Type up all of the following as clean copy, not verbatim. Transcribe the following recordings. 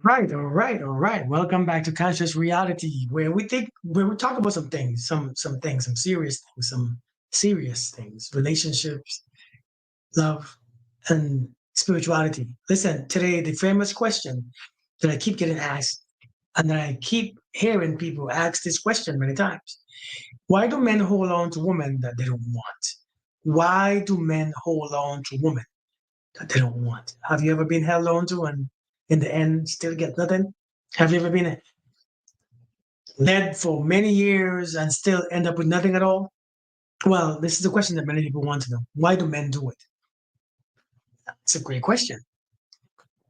Right, all right, all right. Welcome back to Conscious Reality, where we talk about some things, some serious things, relationships, love, and spirituality. Listen, today the famous question that I keep getting asked, and that I keep hearing people ask this question many times: why do men hold on to women that they don't want? Why do men hold on to women that they don't want? Have you ever been held on to and in the end still get nothing? Have you ever been led for many years and still end up with nothing at all? Well, this is a question that many people want to know. Why do men do it? It's a great question.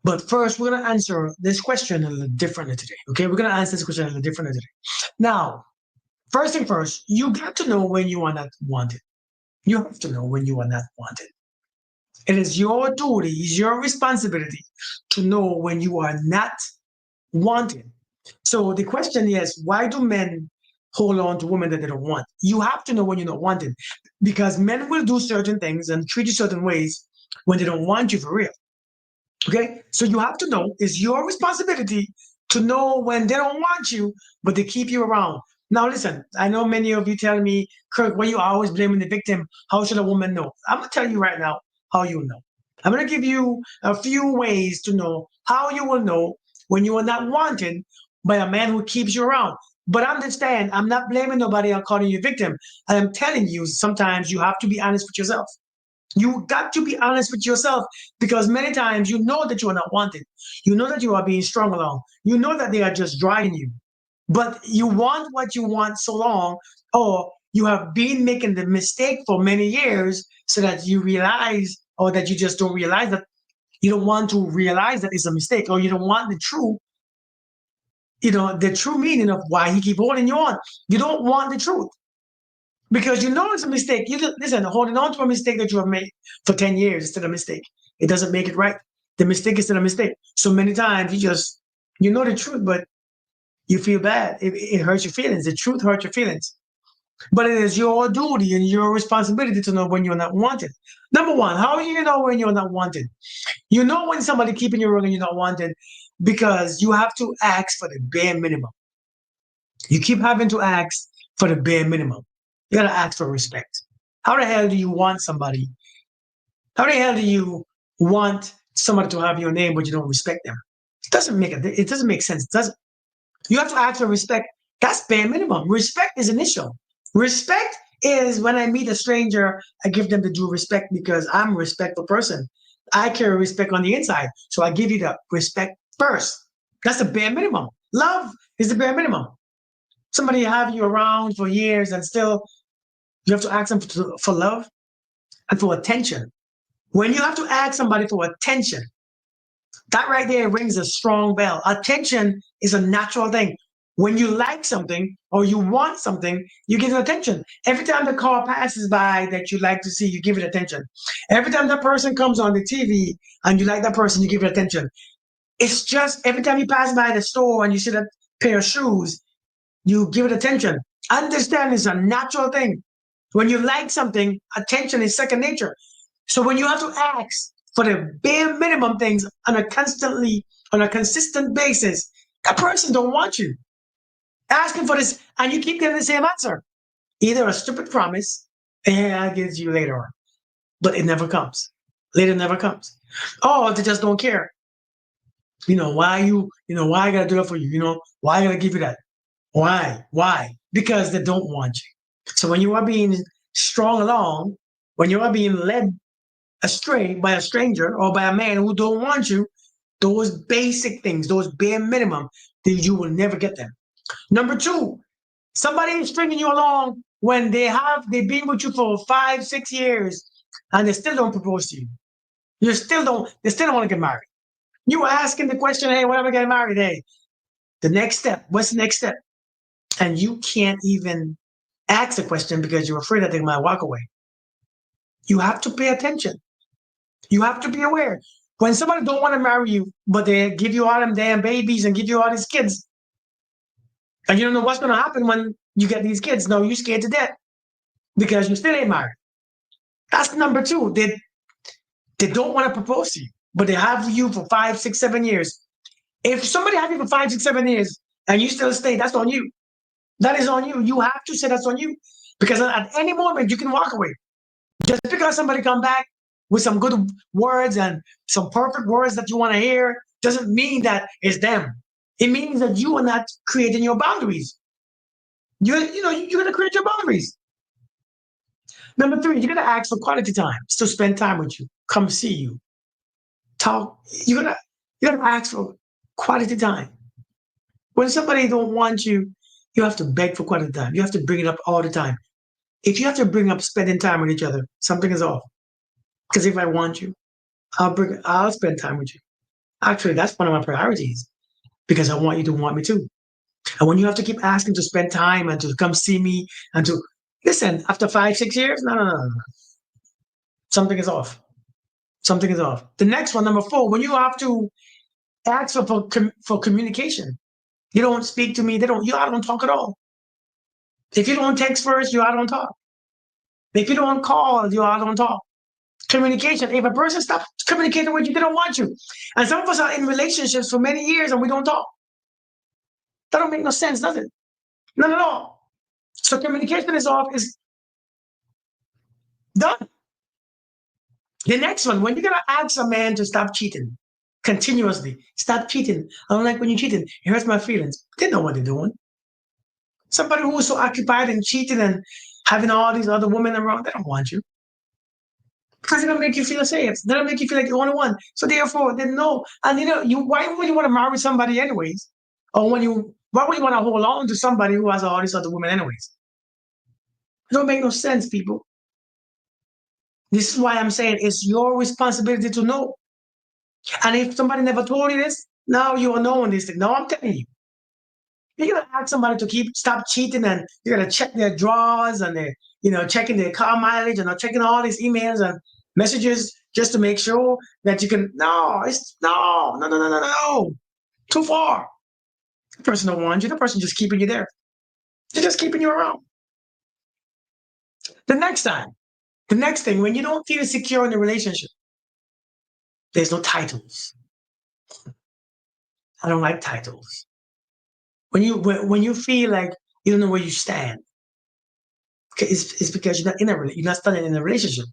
But first, we're going to answer this question a little differently today. Okay, we're going to answer this question a little differently today. Now, first thing first, you got to know when you are not wanted. You have to know when you are not wanted. It is your duty, it's your responsibility to know when you are not wanted. So the question is, why do men hold on to women that they don't want? You have to know when you're not wanted, because men will do certain things and treat you certain ways when they don't want you for real. Okay, so you have to know, it's your responsibility to know when they don't want you, but they keep you around. Now, listen, I know many of you tell me, Kirk, why you always blaming the victim? How should a woman know? I'm going to tell you right now how you know. I'm going to give you a few ways to know how you will know when you are not wanted by a man who keeps you around. But understand, I'm not blaming nobody or calling you a victim. I am telling you, sometimes you have to be honest with yourself. You got to be honest with yourself, because many times you know that you are not wanted. You know that you are being strung along. You know that they are just driving you. But you want what you want so long, or you have been making the mistake for many years so that you realize, or that you just don't realize that you don't want to realize that it's a mistake, or you don't want the true meaning of why he keep holding you on. You don't want the truth because you know it's a mistake. You just, listen, holding on to a mistake that you have made for 10 years is still a mistake. It doesn't make it right. The mistake is still a mistake. So many times you know the truth, but you feel bad. It hurts your feelings. The truth hurts your feelings. But it is your duty and your responsibility to know when you're not wanted. Number one, how do you know when you're not wanted? You know when somebody keeping you around and you're not wanted, because you have to ask for the bare minimum. You keep having to ask for the bare minimum. You gotta ask for respect. How the hell do you want somebody? How the hell do you want somebody to have your name but you don't respect them? It doesn't make sense. It doesn't. You have to ask for respect. That's bare minimum. Respect is initial. Respect is when I meet a stranger, I give them the due respect because I'm a respectful person. I carry respect on the inside. So I give you the respect first. That's the bare minimum. Love is the bare minimum. Somebody have you around for years and still you have to ask them for love and for attention. When you have to ask somebody for attention, that right there rings a strong bell. Attention is a natural thing. When you like something or you want something, you give it attention. Every time the car passes by that you like to see, you give it attention. Every time that person comes on the TV and you like that person, you give it attention. It's just every time you pass by the store and you see that pair of shoes, you give it attention. Understand it's a natural thing. When you like something, attention is second nature. So when you have to ask for the bare minimum things on a consistent basis, that person don't want you. Asking for this, and you keep getting the same answer. Either a stupid promise, and I'll give it to you later on. But it never comes. Later never comes. Oh, they just don't care. Why I gotta do that for you? Why I gotta give you that? Why? Why? Because they don't want you. So when you are being strung along, when you are being led astray by a stranger or by a man who don't want you, those basic things, those bare minimum, then you will never get them. Number two, somebody is stringing you along when they've been with you for 5, 6 years and they still don't propose to you. They still don't want to get married. You were asking the question, hey, when am I getting married? Hey, the next step, what's the next step? And you can't even ask the question because you're afraid that they might walk away. You have to pay attention. You have to be aware. When somebody don't want to marry you, but they give you all them damn babies and give you all these kids, and you don't know what's going to happen when you get these kids. No, you're scared to death because you still ain't married. That's number two. They don't want to propose to you, but they have you for 5, 6, 7 years. If somebody had you for 5, 6, 7 years and you still stay, that's on you. That is on you. You have to say that's on you. Because at any moment you can walk away. Just because somebody come back with some good words and some perfect words that you want to hear doesn't mean that it's them. It means that you are not creating your boundaries. You're gonna create your boundaries. Number three, you're gonna ask for quality time to spend time with you, come see you, talk. You're gonna ask for quality time. When somebody don't want you, you have to beg for quality time. You have to bring it up all the time. If you have to bring up spending time with each other, something is off. Because if I want you, I'll spend time with you. Actually, that's one of my priorities because I want you to want me too. And when you have to keep asking to spend time and to come see me and to listen after 5, 6 years, no, no, no, no. Something is off. Something is off. The next one, number four, when you have to ask for communication, you don't speak to me. I don't talk at all. If you don't text first, I don't talk. If you don't call, I don't talk. Communication. If a person stops communicating with you, they don't want you. And some of us are in relationships for many years and we don't talk. That don't make no sense, does it? None at all. So communication is off, is done. The next one, when you're gonna ask a man to stop cheating continuously, stop cheating. I don't like when you're cheating. It hurts my feelings. They know what they're doing. Somebody who is so occupied in cheating and having all these other women around, they don't want you. Because it don't make you feel safe. They don't make you feel like the only one. So therefore, they know. And why would you want to marry somebody anyways? Or why would you want to hold on to somebody who has all these other women anyways? It don't make no sense, people. This is why I'm saying it's your responsibility to know. And if somebody never told you this, now you are knowing this thing. Now I'm telling you. You're gonna ask somebody to stop cheating, and you're gonna check their drawers and they're checking their car mileage and checking all these emails and messages just to make sure that you can. No, it's no, no, no, no, no, no, too far. The person don't want you. The person just keeping you there. They're just keeping you around. The next thing, when you don't feel secure in the relationship, there's no titles. I don't like titles. When you feel like you don't know where you stand, okay, it's because you're not standing in a relationship.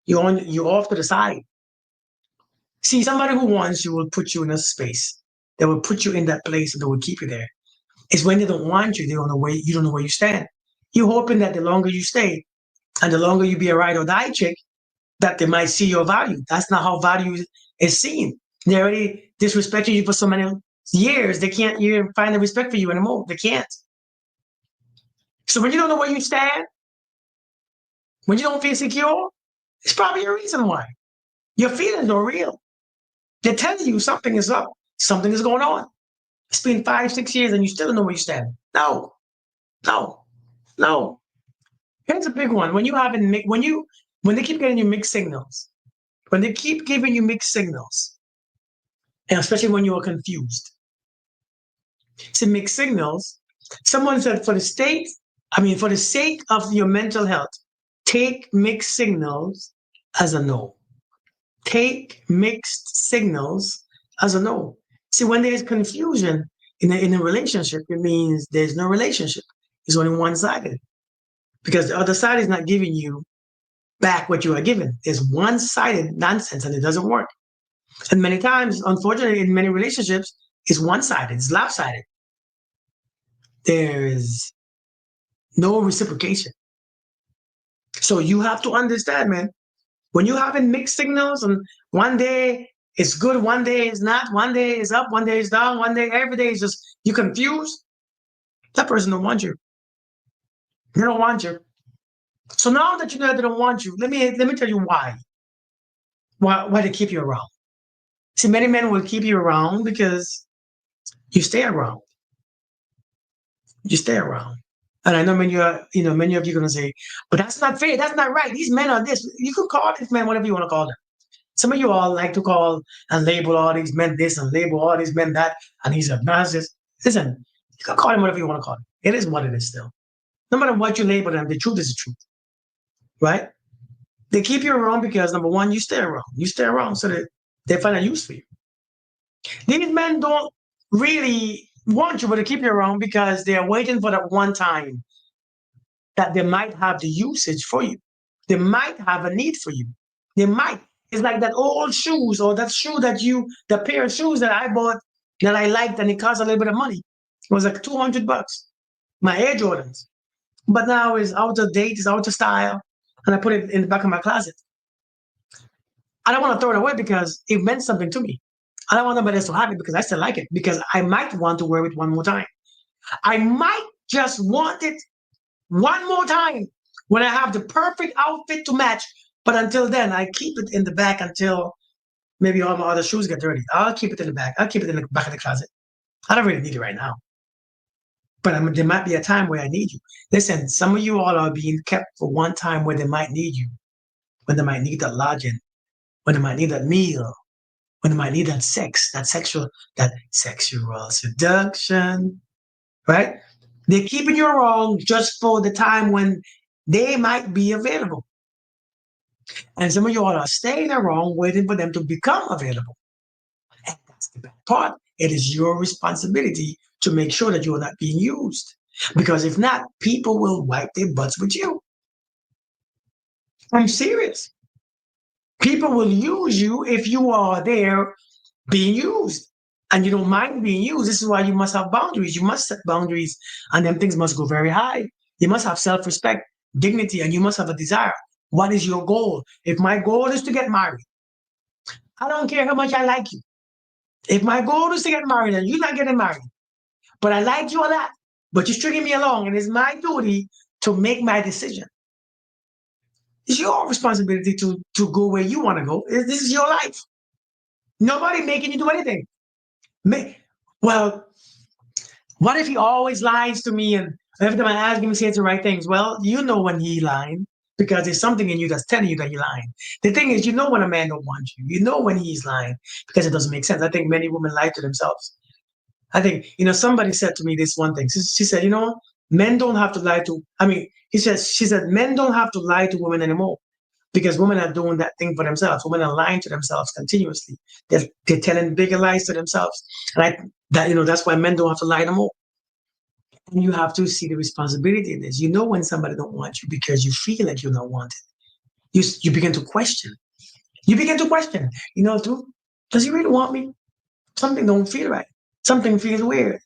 You're off to the side. See, somebody who wants you will put you in a space. They will put you in that place and they will keep you there. It's when they don't want you, you don't know where you stand. You're hoping that the longer you stay and the longer you be a ride or die chick, that they might see your value. That's not how value is seen. They already disrespected you for so many years. They can't even find the respect for you anymore. They can't. So when you don't know where you stand, when you don't feel secure, it's probably a reason why. Your feelings are real. They're telling you something is up, something is going on. It's been 5, 6 years and you still don't know where you stand. No, no, no. Here's a big one. When they keep getting you mixed signals, when they keep giving you mixed signals, and especially when you are confused. See, mixed signals, someone said for the sake of your mental health, take mixed signals as a no. Take mixed signals as a no. See, when there's confusion in a relationship, it means there's no relationship. It's only one-sided. Because the other side is not giving you back what you are given. It's one-sided nonsense and it doesn't work. And many times, unfortunately, in many relationships, it's one-sided, it's lopsided. There is no reciprocation. So you have to understand, man, when you're having mixed signals and one day it's good, one day it's not, one day is up, one day is down, one day, every day is just, you confused, that person don't want you. They don't want you. So now that you know they don't want you, let me tell you why. Why they keep you around. See, many men will keep you around because you stay around. You stay around. And I know many of you are gonna say, but that's not fair, that's not right. These men are this. You can call these men whatever you want to call them. Some of you all like to call and label all these men this and label all these men that, and he's a narcissist. Listen, you can call him whatever you want to call him. It is what it is still. No matter what you label them, the truth is the truth. Right? They keep you around because number one, you stay around. You stay around so that they find a use for you. These men don't really want you, but to keep you around because they're waiting for that one time that they might have the usage for you. They might have a need for you. They might. It's like that old shoes or that shoe that the pair of shoes that I bought that I liked and it cost a little bit of money. It was like $200. My Air Jordans. But now it's out of date, it's out of style. And I put it in the back of my closet. I don't want to throw it away because it meant something to me. I don't want nobody else to have it because I still like it because I might want to wear it one more time. I might just want it one more time when I have the perfect outfit to match. But until then, I keep it in the back until maybe all my other shoes get dirty. I'll keep it in the back. I'll keep it in the back of the closet. I don't really need it right now. But there might be a time where I need you. Listen, some of you all are being kept for one time where they might need you, when they might need that lodging, when they might need that meal, when they might need that sex, that sexual seduction, right? They're keeping you around just for the time when they might be available. And some of you all are staying around waiting for them to become available. And that's the bad part. It is your responsibility to make sure that you are not being used. Because if not, people will wipe their butts with you. I'm serious. People will use you if you are there being used and you don't mind being used. This is why you must have boundaries. You must set boundaries and them things must go very high. You must have self-respect, dignity, and you must have a desire. What is your goal? If my goal is to get married, I don't care how much I like you. If my goal is to get married and you're not getting married, but I like you a lot, but you're stringing me along, and it's my duty to make my decision. It's your responsibility to go where you want to go. This is your life. Nobody making you do anything. Well, what if he always lies to me and every time I ask him, he says the right things? Well, you know when he lying because there's something in you that's telling you that he's lying. The thing is, you know when a man don't want you. You know when he's lying because it doesn't make sense. I think many women lie to themselves. I think, somebody said to me this one thing. She said, men don't have to lie to, she said, men don't have to lie to women anymore because women are doing that thing for themselves. Women are lying to themselves continuously. They're telling bigger lies to themselves. And that's why men don't have to lie no more. And you have to see the responsibility in this. You know when somebody don't want you because you feel like you're not wanted. You begin to question. You begin to question. Does he really want me? Something don't feel right. Something feels weird.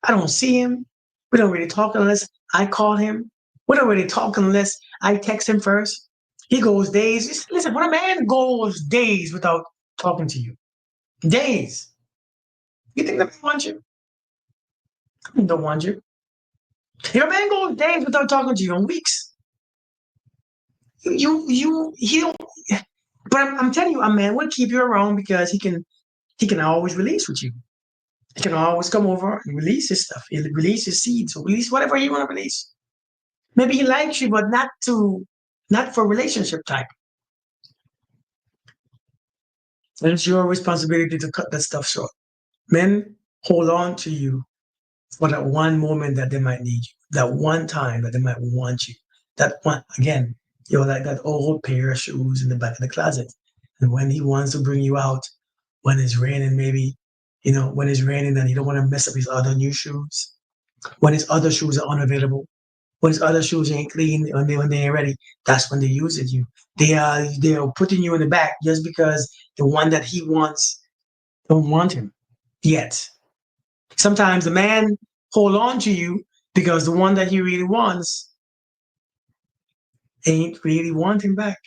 I don't see him. We don't really talk unless I call him. We don't really talk unless I text him first. He goes days. Listen, when a man goes days without talking to you, days, you think the man wants you? He don't want you. If a man goes days without talking to you, in weeks, he don't. But I'm telling you, a man will keep you around because he can always release with you. He can always come over and release his stuff. He'll release his seeds or release whatever he want to release. Maybe he likes you, but not for relationship type. And it's your responsibility to cut that stuff short. Men hold on to you for that one moment that they might need you, that one time that they might want you. That one again, you're like that old pair of shoes in the back of the closet. And when he wants to bring you out, when it's raining, maybe, when it's raining and you don't want to mess up his other new shoes, when his other shoes are unavailable, when his other shoes ain't clean, when they ain't ready, that's when they use it. They're putting you in the back just because the one that he wants don't want him yet. Sometimes the man hold on to you because the one that he really wants ain't really wanting back.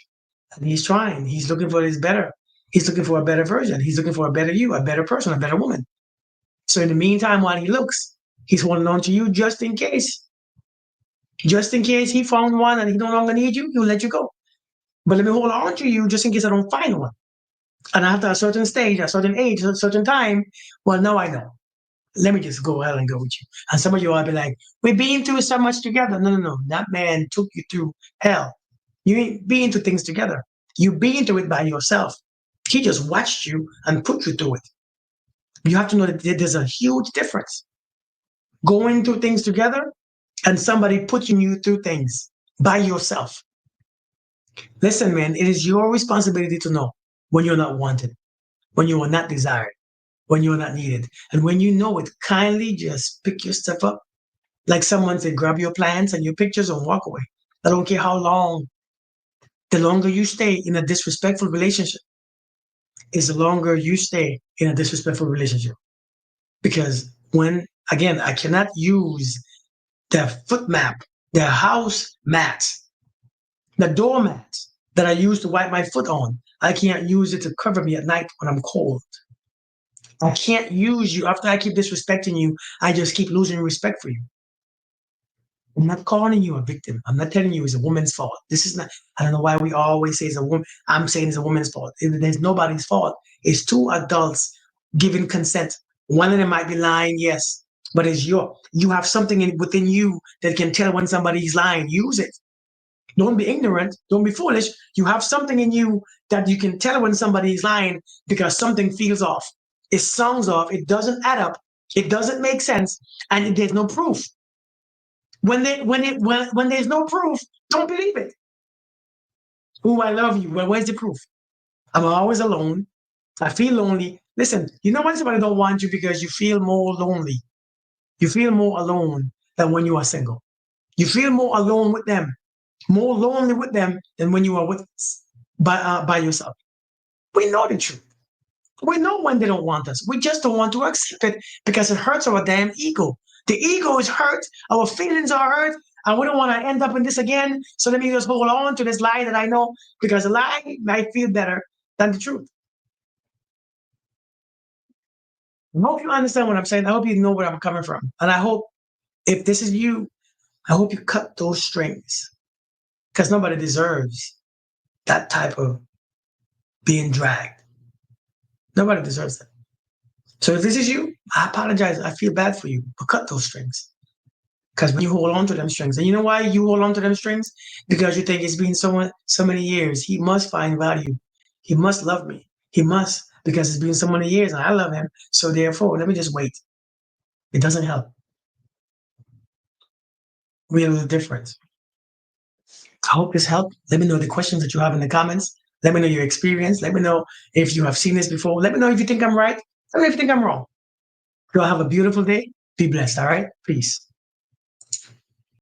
And he's trying. He's looking for his better. He's looking for a better version. He's looking for a better you, a better person, a better woman. So in the meantime, while he looks, he's holding on to you just in case. Just in case he found one and he no longer need you, he'll let you go. But let me hold on to you just in case I don't find one. And after a certain stage, a certain age, a certain time, well, now I know. Let me just go ahead and go with you. And some of you will be like, we've been through so much together. No, no, no. That man took you through hell. You ain't been through things together. You've been through it by yourself. He just watched you and put you through it. You have to know that there's a huge difference. Going through things together and somebody putting you through things by yourself. Listen, man, it is your responsibility to know when you're not wanted, when you are not desired, when you're not needed. And when you know it, kindly just pick your stuff up. Like someone said, grab your plants and your pictures and walk away. I don't care how long. The longer you stay in a disrespectful relationship is the longer you stay in a disrespectful relationship. Because when, again, I cannot use the foot map, the house mats, the doormats that I use to wipe my foot on. I can't use it to cover me at night when I'm cold. I can't use you after I keep disrespecting you. I just keep losing respect for you. I'm not calling you a victim. I'm not telling you it's a woman's fault. This is not, I don't know why we always say it's a woman. I'm saying it's a woman's fault. There's nobody's fault. It's two adults giving consent. One of them might be lying, yes, but you have something within you that can tell when somebody's lying. Use it. Don't be ignorant. Don't be foolish. You have something in you that you can tell when somebody is lying because something feels off. It sounds off. It doesn't add up. It doesn't make sense, and there's no proof. When there's no proof, don't believe it. Oh, I love you. Well, where's the proof? I'm always alone. I feel lonely. Listen, you know when somebody don't want you because you feel more lonely. You feel more alone than when you are single. You feel more alone with them, more lonely with them than when you are with by yourself. We know the truth. We know when they don't want us. We just don't want to accept it because it hurts our damn ego. The ego is hurt. Our feelings are hurt. And we don't want to end up in this again. So let me just hold on to this lie that I know because a lie might feel better than the truth. I hope you understand what I'm saying. I hope you know where I'm coming from. And I hope if this is you, I hope you cut those strings because nobody deserves that type of being dragged. Nobody deserves that. So if this is you, I apologize. I feel bad for you, but cut those strings. Because when you hold on to them strings, and you know why you hold on to them strings? Because you think it's been so many years. He must find value. He must love me. He must, because it's been so many years and I love him. So therefore, let me just wait. It doesn't help. Real difference. I hope this helped. Let me know the questions that you have in the comments. Let me know your experience. Let me know if you have seen this before. Let me know if you think I'm right. Let me know if you think I'm wrong. You'll have a beautiful day. Be blessed. All right. Peace.